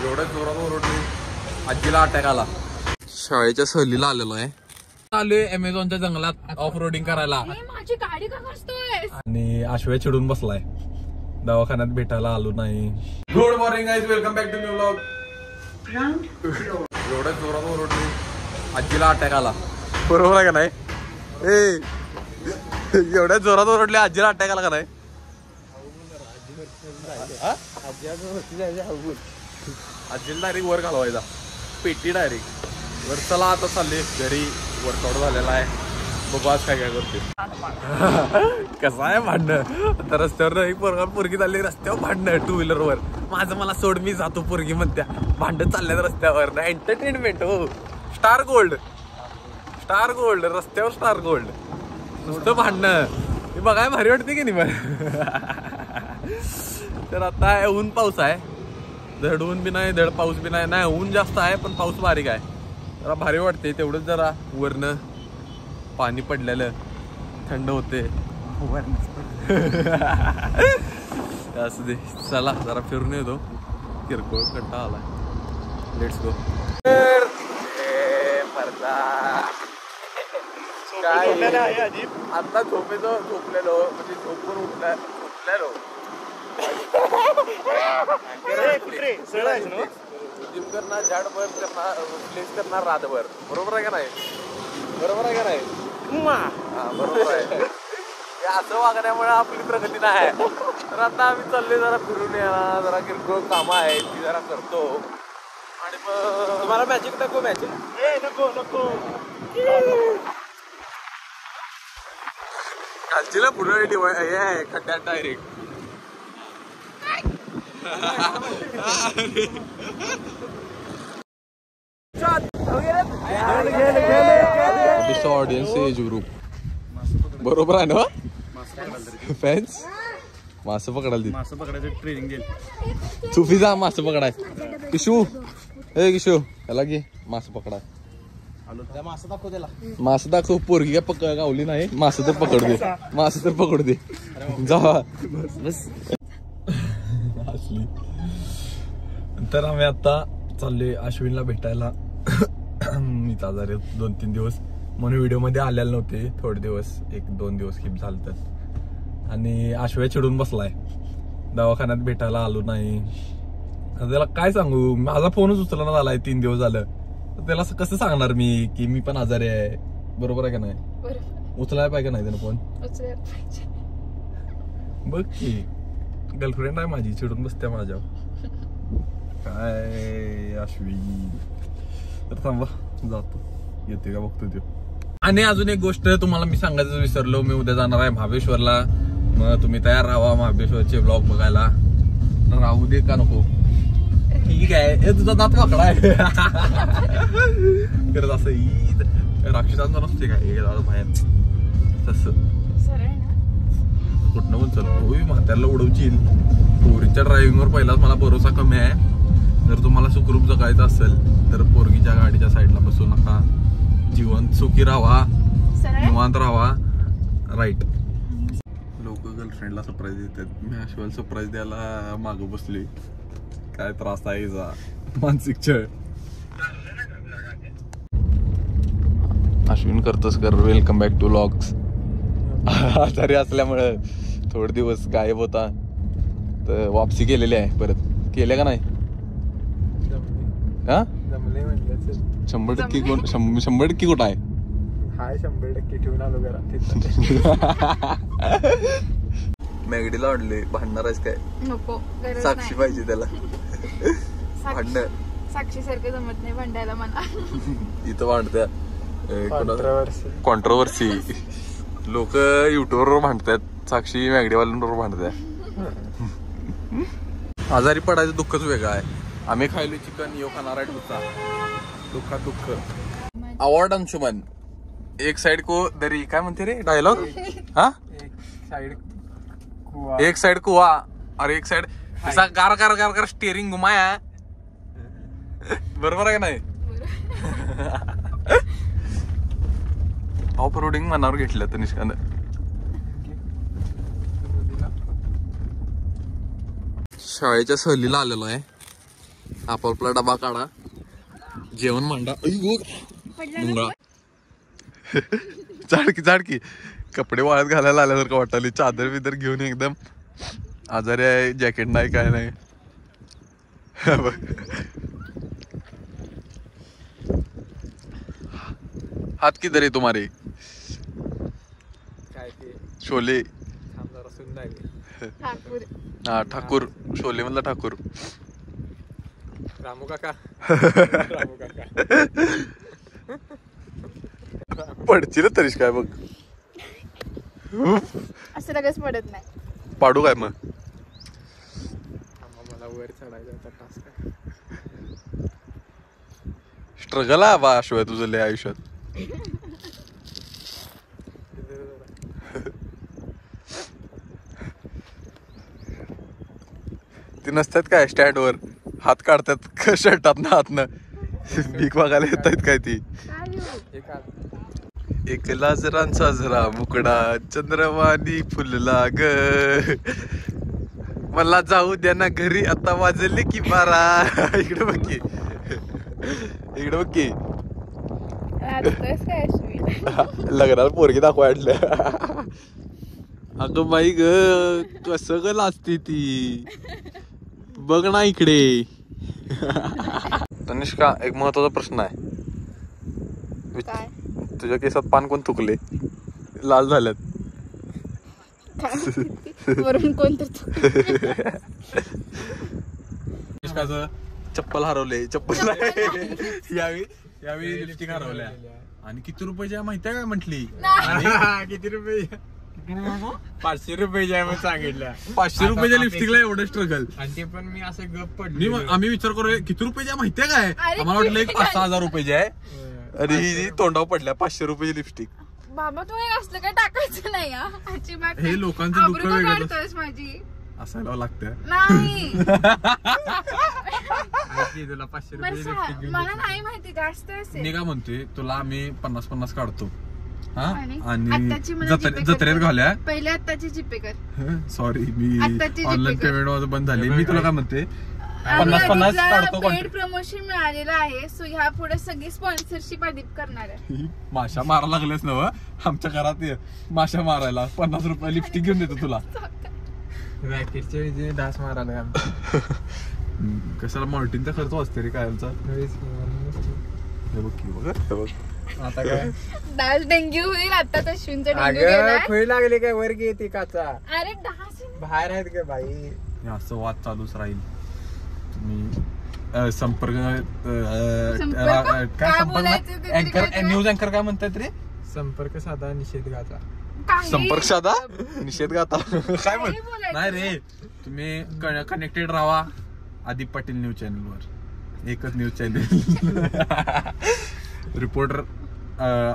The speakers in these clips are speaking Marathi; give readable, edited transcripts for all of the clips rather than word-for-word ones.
एवढ्या जोरात ओरडली आजीला अटॅक आला. शाळेच्या सहलीला आलेलो आहे. आलोय अमेझॉनच्या जंगलात ऑफ रोडिंग करायला. माझी गाडी का करतोय? आणि आश्वय चिडून बसलाय. दवाखान्यात भेटायला आलो नाही. Good morning guys, welcome back to new vlog. एवढ्या जोरात ओरडली आजीला अटॅक आला. बरोबर आहे का नाही? एवढ्या जोरात ओरडले आजीला अटॅक आला का नाही? आजीला डायरेक्ट वर घालवायचा, पेटी डायरेक्ट वर. चला आता चालले घरी, वर्कआउट झालेला आहे. बघा आज काय काय करते. कसं आहे भांडणं आता रस्त्यावर. एक पोरगी चालली रस्त्यावर भांडणं टू व्हीलर वर. माझं मला सोड, मी जातो. पोरगी म्हणत्या भांडण चालल्यात रस्त्यावर. ना एंटरटेनमेंट हो. स्टार गोल्ड, स्टार गोल्ड रस्त्यावर, स्टार गोल्ड. नुसतं भांडणं हे बघाय भारी वाटते की नाही बरं. तर आता ऊन पाऊस आहे. धड ऊन बी नाही, धड पाऊस बी नाही. नाही ऊन जास्त आहे पण पाऊस बारीक आहे. जरा भारी वाटते तेवढंच. जरा वरनं पाणी पडलेलं थंड होते. असू दे, चला जरा फिरून येतो. किरकोळ कंटाळा आला. Let's go. आता झोपलेलो म्हणजे झोपून उठलेलो. जिम करणार, झाडभर करणार, प्लेस करणार रातभर. बरोबर आहे का नाही? बरोबर आहे का नाही? हा बरोबर आहे. असं वागण्यामुळे आपली प्रगती नाही. तर आता आम्ही चालले जरा फिरून येणार. जरा किरकोळ कामं आहेत ती जरा करतो. आणि मग तुम्हाला मॅजिक नको, मॅजिक नको नको. आजीला पुढे हे खड्ड्यात डायरेक्ट. ऑडियन्स एज ग्रुप बरोबर आहे ना? फॅन्स मासे पकडायला, मासे पकडायचं ट्रेनिंग देईल. सुफी जा मासे पकडाय. किशू, हे किशू याला घे मासे पकडाय. मासे दाखव त्याला, मासे दाखव. पोरगी काय गावली नाही. मासे तर पकड दे, मासे तर पकड दे. जा बस. असली तर आम्ही आता चाललोय अश्विनला भेटायला. मी आजारी 2-3 दिवस म्हणून व्हिडिओ मध्ये आलेले नव्हते. थोडे दिवस, 1-2 दिवस स्किप झालत. आणि आश्वय चिडून बसलाय. दवाखान्यात भेटायला आलो नाही. त्याला काय सांगू, माझा फोनच उचलना झालाय 3 दिवस झालं. त्याला कसं सांगणार मी की मी पण आजारी आहे. बरोबर आहे का नाही? उचलायला पाहिजे नाही त्यानं फोन. बघ की गर्लफ्रेंड आहे माझी, चिडून बसते माझ्यावर. काय अश्विनी. तर थांबा जातो, येते का बघतो ते. आणि अजून एक गोष्ट तुम्हाला मी सांगायचं विसरलो. मी उद्या जाणार आहे महाबळेश्वरला. मग तुम्ही तयार राहा महाबळेश्वरचे ब्लॉग बघायला. राहू दे का नको? ठीक आहे. हे तुझा दात वाकडा आहे. करत असं राक्षसांचा नसते काय बाहेर तसं. कुठनं पण चल म्हाताऱ्याला उडवशील. पोरीच्या ड्रायव्हिंगवर पहिलाच मला भरोसा कमी आहे. जर तुम्हाला सुखरूप जगायचं असेल तर पोरगीच्या गाडीच्या साईडला बसू नका. जीवन सुखी राहा, निवांत राहा. राईट. लोक गर्लफ्रेंडला सरप्राईज देतात. मी अश्वला सरप्राईज द्यायला मागं बसली. काय त्रास आहे मानसिक छळ. अश्विन करतोस कर. Welcome back to vlogs. आजारी असल्यामुळे थोडे दिवस गायब होता. तर वापसी केलेली आहे परत. केले का नाही? हा 100% कोण 100% कुठं आहे? हाय 100% ठेवून आलो घरात. मॅगडीला वाढले. भांडणार आहेस काय? नको, साक्षी पाहिजे त्याला. भांडण साक्षी सारखं जमत नाही भांडायला मला. इथं भांडत्या कॉन्ट्रोवर्सी. लोक युट्यूबवर भांडतात. साक्षी मॅगडीवाल्यांवर भांडत्या. आजारी पडायचं दुःखच वेगळं आहे. आम्ही खायलो चिकन, यो खाणार आहे डोसा. दुःखात दुःख. अवॉर्ड अंशुमन. एक साइड को दरी काय म्हणते रे डायलॉग? हा एक साइड कुआ और एक साइड ऐसा गार गार गार गार स्टीयरिंग घुमाया. बरोबर आहे का नाही? ऑफ रोडिंग मनावर घेतलं तर निष्कांत. शाळेच्या सहलीला आलेलो आहे. आपापला डबा काढा, जेवण मांडा. मुंगळा झाडकी कपडे वाळत घालायला आल्यासारखं वाटायला. चादर बिदर घेऊन एकदम आजारी आहे, जॅकेट नाही काय नाही. हात किधर आहे तुम्हारे? शोले. हा ठाकूर, शोले मधला ठाकूर. रामू काका. पडची ना तरीच काय बघ. असं लगेच पडत नाही. पाडू काय मग? मला वर चढायचा टास्क. स्ट्रगल आहे बा शिवाय तुझं लय आयुष्यात. ते नसतात काय स्टँड वर हात काढतात शर्टात ना हातनं भीक मागायला येत आहेत काय ती. एक लाजरांचा जरा मुकडा चंद्रवाणी फुलला ग, मला जाऊ द्या ना घरी आता वाजले की 12. इकडे बघ की, इकडे बघ की. लग्नाला पोरगी दाखवायला. अगं बाई ग कसं ग लाजते ती, बघ ना इकडे. तनिष्का एक महत्वाचा प्रश्न आहे. तुझ्या केसात पान कोण थुकले? लाल झाल्यात. वरून कोणतं चप्पल हरवले. चप्पल यावेळी लिपस्टिक हरवल्या. आणि किती रुपयाच्या माहिती आहे काय म्हटली? किती रुपये? 500 रुपये सांगितलं. 500 रुपयाच्या लिपस्टिकला एवढं स्ट्रगल. आणि ते पण मी असं गप पडली. आम्ही विचार करू किती रुपयाच्या माहितीये काय? आम्हाला वाटलं एक 5,000 रुपयाची आहे. अरे ही तोंडावर पडल्या 500 रुपयाची लिपस्टिक. बाबा तू हे असलं काय टाकायचं नाही. हे लोकांचं दुःख वेगळं माझी असायला लागतं. नाही तुला 500 रुपये लिपस्टिक मला नाही माहिती जास्त असेल. मी काय म्हणतोय तुला आम्ही 50-50 काढतो हा. आणि आणि जत्रेत घाल्या पहिले आत्ताची जीपे कर. सॉरी मी आत्ताची ऑनलाईन जीपे पेमेंट माझं बंद झाली. मी तुला काय म्हणते 50-50 काढतो. पेड प्रमोशन मिळालेलं आहे. सो ह्या पुढे सगळी स्पॉन्सरशिप आधी करणार आहे. माशा मारायला लागलेस ना आमच्या घरात माशा मारायला 50 रुपये लिपस्टिक घेऊन देतो तुला. रॅकेटचे डास मारायला कशाला मॉर्टिनचा खर्च वाचते रे कायमचा. हे बघ की बघ आता काय डास डेंग्यू होईल. आता अश्विनचा डेंग्यू गेलाय. खोई लागले काय वर घेते काचा? अरे डास बाहेर आहेत का बाई? असं वाद चालूच राहील. तुम्ही संपर्क काय संपर्क अँकर न्यूज अँकर काय म्हणतात रे? संपर्क साधा निषेध गाचा. संपर्क साधा निषेध गाता काय म्हण नाही रे. तुम्ही कनेक्टेड राहा आदिप पाटील न्यूज चॅनल वर. एकच news channel. Reporter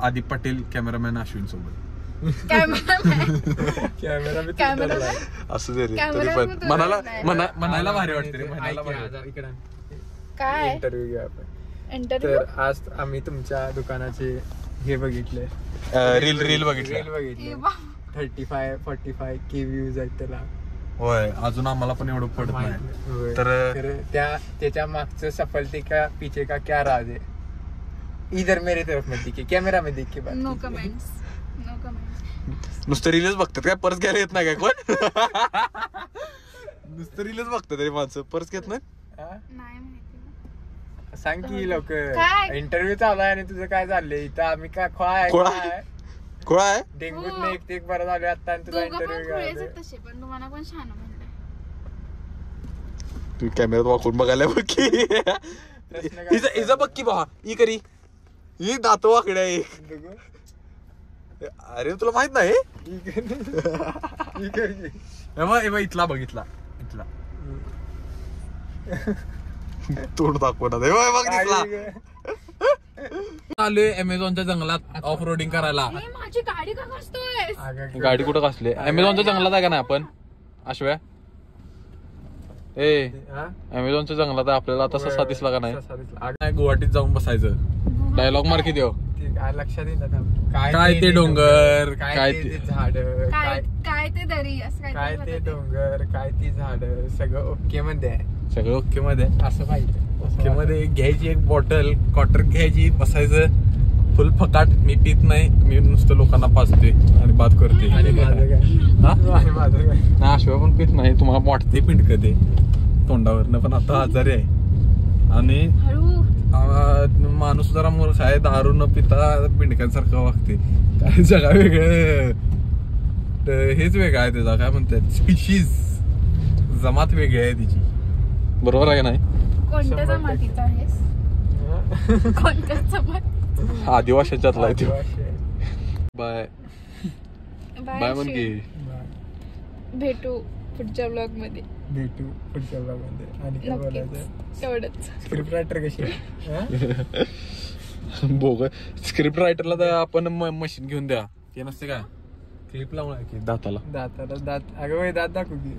Adip Patil, cameraman Ashwin सोबत. कॅमेरा असं दे रे. तरी पण म्हणायला भारी वाटते रे. इकडे काय इंटरव्ह्यू घ्या आपण. इंटरव्ह्यू. तर आज आम्ही तुमच्या दुकानाचे हे बघितले, रील बघितली. 35-45K व्ह्यूज आहेत त्याला. होय अजून आम्हाला पण एवढं पडत नाही. तर त्याच्या मागचं सफलते का पीछे का क्या राज है? इधर मेरे तरफ में दिखे, कैमरा में दिखे. No comments. No comments. नुसतं रीलच बघतात काय? परत घ्यायला येत नाही काय कोण? नुसतं रीलच बघतात रे माणसं, परत घेत नाही. नाही माहिती. सांग की लोक काय? इंटरव्ह्यू चालू आहे आणि तुझं काय चाललंय इथं? आम्ही काय खोळा आहे. डेंग्यूत एक बरं झालं आता आणि तुझा इंटरव्ह्यू. तसे पण तुम्हाला कोण छान म्हणलंय? तू कॅमेऱ्यात वाकून बघायला बघ की. हिचा बघ की बा ही करी ही दात वाकड्या आहे. अरे तुला माहित नाही? इथला बघितला इथला तोंड दाखवणार बघ दिसला. आलोय अमेझॉनच्या जंगलात ऑफ रोडिंग करायला. माझी गाडी का घासतोय? गाडी कुठं घासली? अमेझॉनच्या जंगलात आहे का नाही आपण अश्व्या? अमेझॉनच्या जंगलात आहे. आपल्याला आता ससा दिसला का नाही? गुवाहाटीत जाऊन बसायचं. डायलॉग मार्क देऊ लक्षात येत. काय ते डोंगर, काय ते झाड, काय ते दरी, काय ते डोंगर, काय ती झाड, सगळं ओके मध्ये आहे. सगळं ओके मध्ये असं पाहिजे. ओके मध्ये. घ्यायची एक बॉटल क्वार्टर घ्यायची, बसायचं फुल फकाट. मी पित नाही, मी नुसतं लोकांना पाजते आणि बात करते. आणि माझं काय? आणि माझं काय? ना अश्वा पण पित नाही, तुम्हाला वाटते पिंड कधी तोंडावरनं, पण आता आजारी आहे. आणि माणूस जरा मूर्ख आहे, दारू न पिता पिंडक्यांसारखं वागते. काय जगा वेगळं, हेच वेगळं आहे त्याचा. काय म्हणतात, स्पीशीज, जमात वेगळी आहे तिची. बरोबर आहे का नाही? कोणत्या जमातीचा आहेस? कोणत्या जमात? आदिवासीच्यातला आहे तो. बाय बाय म्हण की. भेटू पुढच्या ब्लॉग मध्ये. भेटू पुढच्या ब्लॉगमध्ये. आणि काय बोलायचं? तेवढंच. स्क्रिप्ट रायटर कशी आहे? बोग. स्क्रिप्ट रायटरला तर आपण मशीन घेऊन द्या, ते नसते का क्लिप लावून की दाताला. दात अगं दात दाखवू की.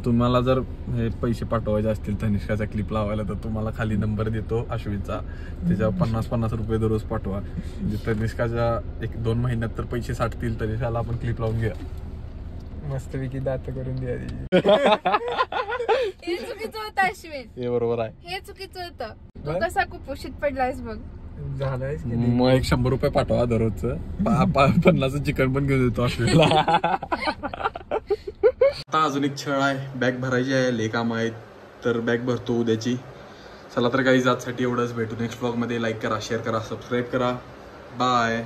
तुम्हाला जर हे पैसे पाठवायचे असतील तनिष्काचा क्लिप लावायला, तर तुम्हाला खाली नंबर देतो अश्विनचा, त्याच्यावर 50-50 रुपये दररोज पाठवा. म्हणजे तनिष्काच्या 1-2 महिन्यात तर पैसे साठतील. तनिष्काला आपण क्लिप लावून घ्या, मस्तपैकी दात करून द्या. हे चुकीचं होतं अश्विन. हे बरोबर आहे. हे चुकीचं होतं. तू कसा कुपोषित पडलायस बघ. झालाय. मग 100 रुपये पाठवा दररोजचं. 50 चिकन पण घेऊन देतो अश्विनला. आता अजून एक छळ आहे, बॅग भरायची आहे, लय काम आहेत, तर बॅग भरतो उद्याची. चला तर काही जातसाठी एवढंच. भेटू नेक्स्ट ब्लॉग मध्ये. लाईक करा, शेअर करा, सबस्क्राईब करा. बाय.